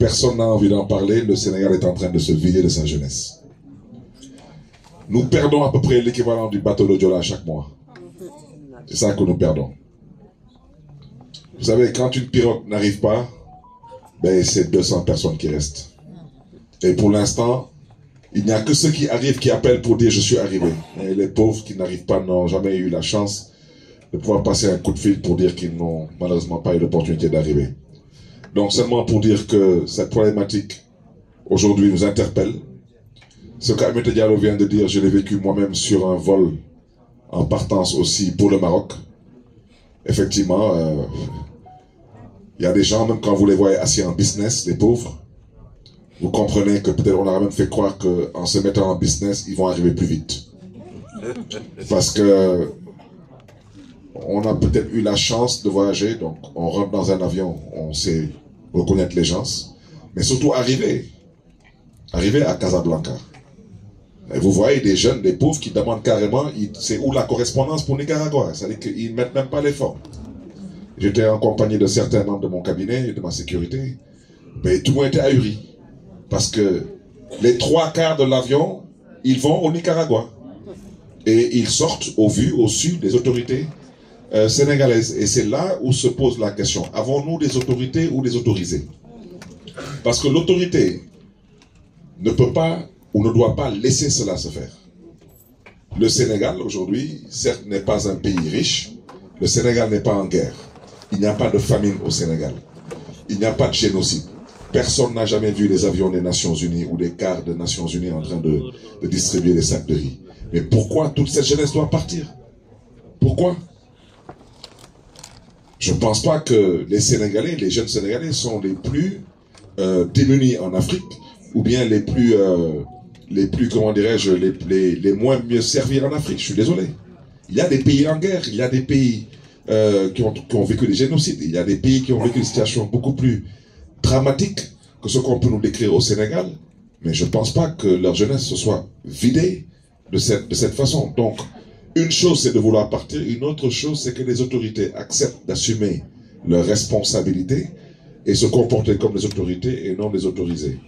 Personne n'a envie d'en parler. Le Sénégal est en train de se vider de sa jeunesse. Nous perdons à peu près l'équivalent du bateau de Joola chaque mois. C'est ça que nous perdons. Vous savez, quand une pirogue n'arrive pas, ben c'est 200 personnes qui restent. Et pour l'instant, il n'y a que ceux qui arrivent qui appellent pour dire je suis arrivé. Et les pauvres qui n'arrivent pas n'ont jamais eu la chance de pouvoir passer un coup de fil pour dire qu'ils n'ont malheureusement pas eu l'opportunité d'arriver. Donc seulement pour dire que cette problématique aujourd'hui nous interpelle. Ce qu'Ameth Diallo vient de dire, je l'ai vécu moi-même sur un vol en partance aussi pour le Maroc. Effectivement, il y a des gens, même quand vous les voyez assis en business, les pauvres, vous comprenez que peut-être on leur a même fait croire qu'en se mettant en business, ils vont arriver plus vite. Parce que on a peut-être eu la chance de voyager, donc on rentre dans un avion, on sait reconnaître les gens, mais surtout arriver à Casablanca. Et vous voyez des jeunes, des pauvres qui demandent carrément, c'est où la correspondance pour Nicaragua, c'est-à-dire qu'ils ne mettent même pas l'effort. J'étais en compagnie de certains membres de mon cabinet et de ma sécurité, mais tout le monde était ahuri. Parce que les 3/4 de l'avion, ils vont au Nicaragua. Et ils sortent au vu, au su des autorités sénégalaises. Et c'est là où se pose la question. Avons-nous des autorités ou des autorisés? Parce que l'autorité ne peut pas ou ne doit pas laisser cela se faire. Le Sénégal, aujourd'hui, certes, n'est pas un pays riche. Le Sénégal n'est pas en guerre. Il n'y a pas de famine au Sénégal. Il n'y a pas de génocide. Personne n'a jamais vu les avions des Nations Unies ou des cars des Nations Unies en train de distribuer des sacs de riz. Mais pourquoi toute cette jeunesse doit partir? Pourquoi? Je ne pense pas que les Sénégalais, les jeunes Sénégalais sont les plus démunis en Afrique ou bien les plus comment dirais-je, les moins mieux servis en Afrique. Je suis désolé. Il y a des pays en guerre, il y a des pays qui ont vécu des génocides, il y a des pays qui ont vécu des situations beaucoup plus dramatique que ce qu'on peut nous décrire au Sénégal, mais je ne pense pas que leur jeunesse se soit vidée de cette façon. Donc, une chose c'est de vouloir partir, une autre chose c'est que les autorités acceptent d'assumer leurs responsabilités et se comporter comme des autorités et non des autorisés.